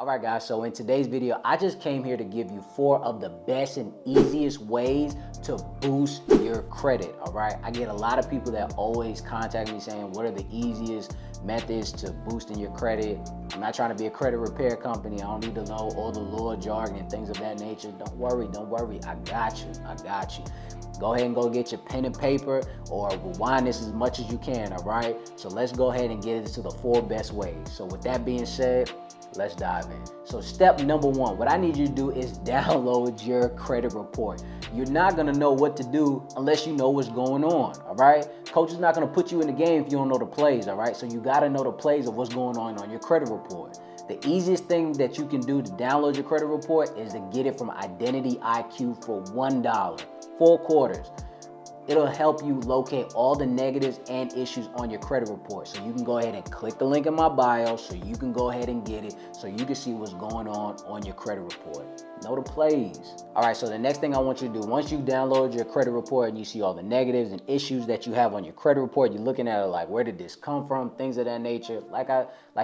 All right, guys, so in today's video, I just came here to give you 4 of the best and easiest ways to boost your credit, all right? I get a lot of people that always contact me saying, what are the easiest methods to boosting your credit? I'm not trying to be a credit repair company. I don't need to know all the law jargon and things of that nature. Don't worry. I got you. Go ahead and go get your pen and paper or rewind this as much as you can, all right? So let's go ahead and get into the 4 best ways. So with that being said, let's dive in. So step number 1, what I need you to do is download your credit report. You're not gonna know what to do unless you know what's going on, all right? Coach is not gonna put you in the game if you don't know the plays, all right? So you gotta know the plays of what's going on your credit report. The easiest thing that you can do to download your credit report is to get it from Identity IQ for $1, 4 quarters. It'll help you locate all the negatives and issues on your credit report. So you can go ahead and click the link in my bio so you can go ahead and get it so you can see what's going on your credit report. Know the plays. All right, so the next thing I want you to do, once you download your credit report and you see all the negatives and issues that you have on your credit report, you're looking at it like, where did this come from? Things of that nature. Like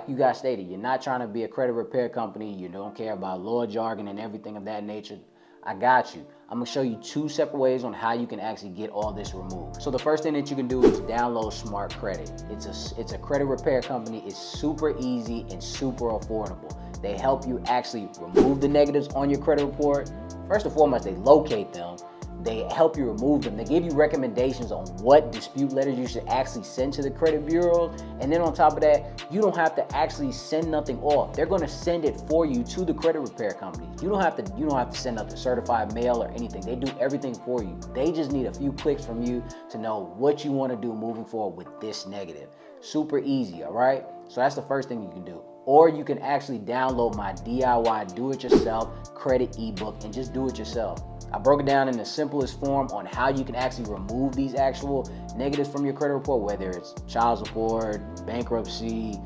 you guys stated, you're not trying to be a credit repair company. You don't care about law jargon and everything of that nature. I got you. I'm gonna show you 2 separate ways on how you can actually get all this removed. So the first thing that you can do is download Smart Credit. It's a credit repair company. It's super easy and super affordable. They help you actually remove the negatives on your credit report. First and foremost, they locate them. They help you remove them. They give you recommendations on what dispute letters you should actually send to the credit bureau. And then on top of that, you don't have to actually send nothing off. They're going to send it for you to the credit repair company. You don't have to send out the certified mail or anything. They do everything for you. They just need a few clicks from you to know what you want to do moving forward with this negative. Super easy, all right? So that's the first thing you can do. Or you can actually download my DIY do-it-yourself credit ebook and just do it yourself. I broke it down in the simplest form on how you can actually remove these actual negatives from your credit report, whether it's child support, bankruptcy,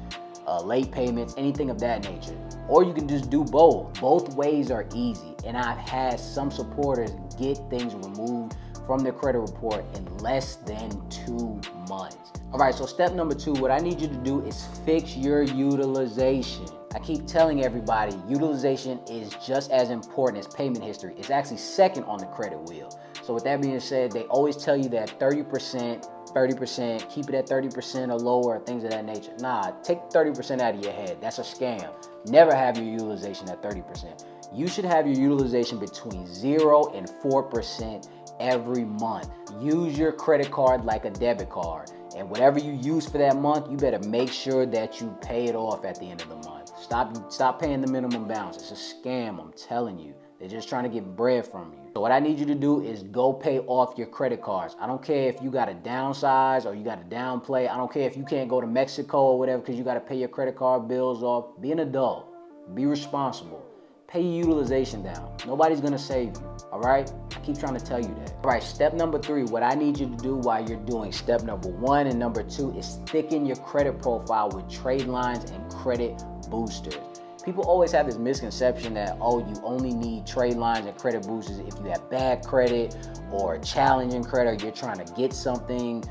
late payments, anything of that nature. Or you can just do both. Both ways are easy. And I've had some supporters get things removed from their credit report in less than 2 months. All right, so step number 2, what I need you to do is fix your utilization. I keep telling everybody, utilization is just as important as payment history. It's actually second on the credit wheel. So with that being said, they always tell you that 30%, keep it at 30% or lower, things of that nature. Nah, take 30% out of your head. That's a scam. Never have your utilization at 30%. You should have your utilization between 0 and 4% every month. Use your credit card like a debit card. And whatever you use for that month, you better make sure that you pay it off at the end of the month. Stop paying the minimum balance. It's a scam, I'm telling you. They're just trying to get bread from you. So what I need you to do is go pay off your credit cards. I don't care if you got to downsize or you got to downplay. I don't care if you can't go to Mexico or whatever because you got to pay your credit card bills off. Be an adult. Be responsible. Pay your utilization down. Nobody's going to save you, all right? I keep trying to tell you that. All right, step number 3, what I need you to do while you're doing step number 1 and number 2 is thicken your credit profile with trade lines and credit boosters. People always have this misconception that, oh, you only need trade lines and credit boosters if you have bad credit or challenging credit, or you're trying to get something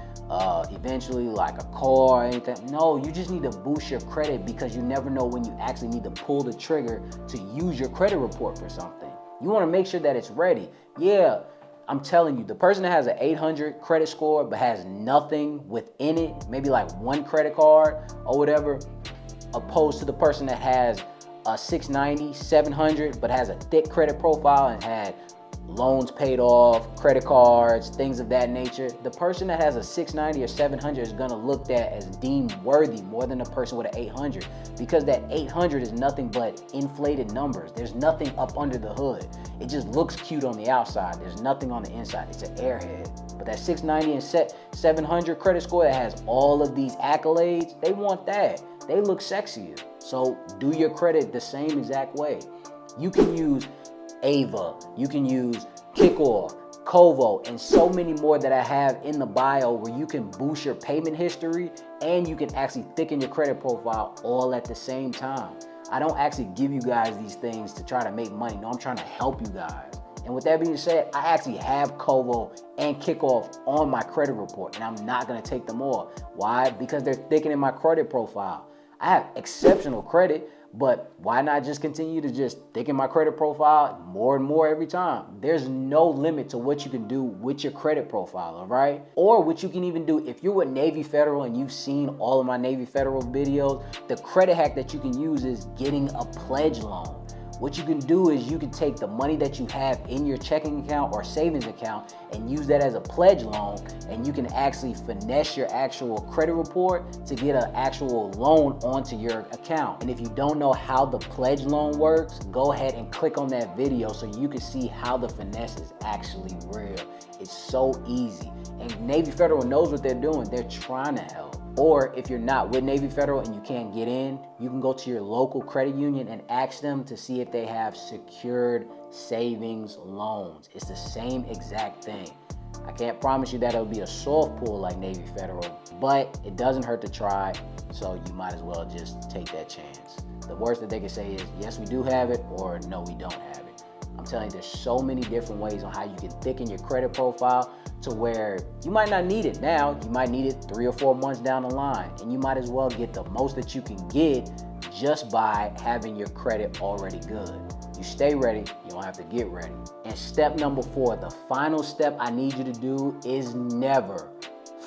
eventually like a car or anything. No, you just need to boost your credit because you never know when you actually need to pull the trigger to use your credit report for something. You want to make sure that it's ready. Yeah, I'm telling you, the person that has an 800 credit score but has nothing within it, maybe like 1 credit card or whatever, opposed to the person that has a 690, 700, but has a thick credit profile and had loans paid off, credit cards, things of that nature. The person that has a 690 or 700 is gonna look at as deemed worthy more than a person with an 800 because that 800 is nothing but inflated numbers. There's nothing up under the hood. It just looks cute on the outside. There's nothing on the inside. It's an airhead. But that 690 and 700 credit score that has all of these accolades, they want that. They look sexier. So do your credit the same exact way. You can use Ava, you can use Kickoff, Kovo, and so many more that I have in the bio where you can boost your payment history and you can actually thicken your credit profile all at the same time. I don't actually give you guys these things to try to make money. No, I'm trying to help you guys. And with that being said, I actually have Kovo and Kickoff on my credit report, and I'm not gonna take them off. Why? Because they're thickening my credit profile. I have exceptional credit, But why not just continue to just thicken my credit profile more and more every time? There's no limit to what you can do with your credit profile, all right? Or what you can even do, if you're with Navy Federal and you've seen all of my Navy Federal videos, the credit hack that you can use is getting a pledge loan. What you can do is you can take the money that you have in your checking account or savings account and use that as a pledge loan, and you can actually finesse your actual credit report to get an actual loan onto your account. And if you don't know how the pledge loan works, go ahead and click on that video so you can see how the finesse is actually real. It's so easy. And Navy Federal knows what they're doing. They're trying to help. Or if you're not with Navy Federal and you can't get in, you can go to your local credit union and ask them to see if they have secured savings loans. It's the same exact thing. I can't promise you that it'll be a soft pull like Navy Federal, but it doesn't hurt to try, so you might as well just take that chance. The worst that they can say is, yes, we do have it, or no, we don't have it. I'm telling you, there's so many different ways on how you can thicken your credit profile to where you might not need it now, you might need it 3 or 4 months down the line, and you might as well get the most that you can get just by having your credit already good. You stay ready, you don't have to get ready. And step number 4, the final step I need you to do is never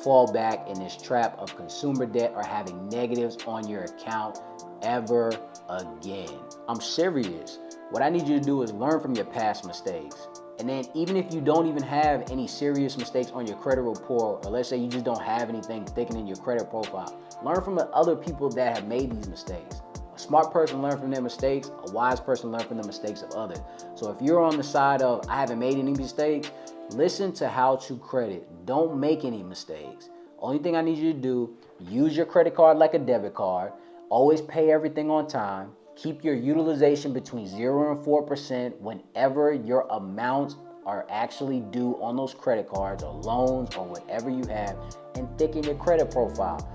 fall back in this trap of consumer debt or having negatives on your account ever again. I'm serious. What I need you to do is learn from your past mistakes. And then even if you don't even have any serious mistakes on your credit report, or let's say you just don't have anything thickening your credit profile, learn from the other people that have made these mistakes. A smart person learns from their mistakes, a wise person learns from the mistakes of others. So if you're on the side of, I haven't made any mistakes, listen to How to Credit. Don't make any mistakes. Only thing I need you to do, use your credit card like a debit card, always pay everything on time, keep your utilization between 0 and 4% whenever your amounts are actually due on those credit cards or loans or whatever you have, and thicken your credit profile.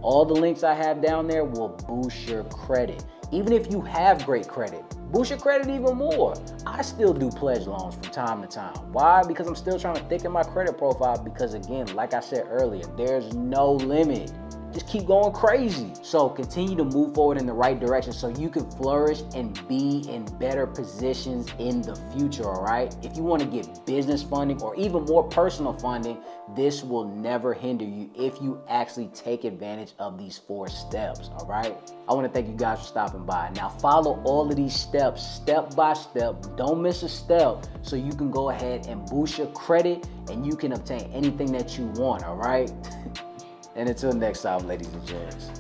All the links I have down there will boost your credit. Even if you have great credit, boost your credit even more. I still do pledge loans from time to time. Why? Because I'm still trying to thicken my credit profile, because again, like I said earlier, there's no limit. Just keep going crazy. So continue to move forward in the right direction so you can flourish and be in better positions in the future, all right? If you want to get business funding or even more personal funding, this will never hinder you if you actually take advantage of these 4 steps, all right? I want to thank you guys for stopping by. Now follow all of these steps step by step. Don't miss a step so you can go ahead and boost your credit and you can obtain anything that you want, all right? And until next time, ladies and gents.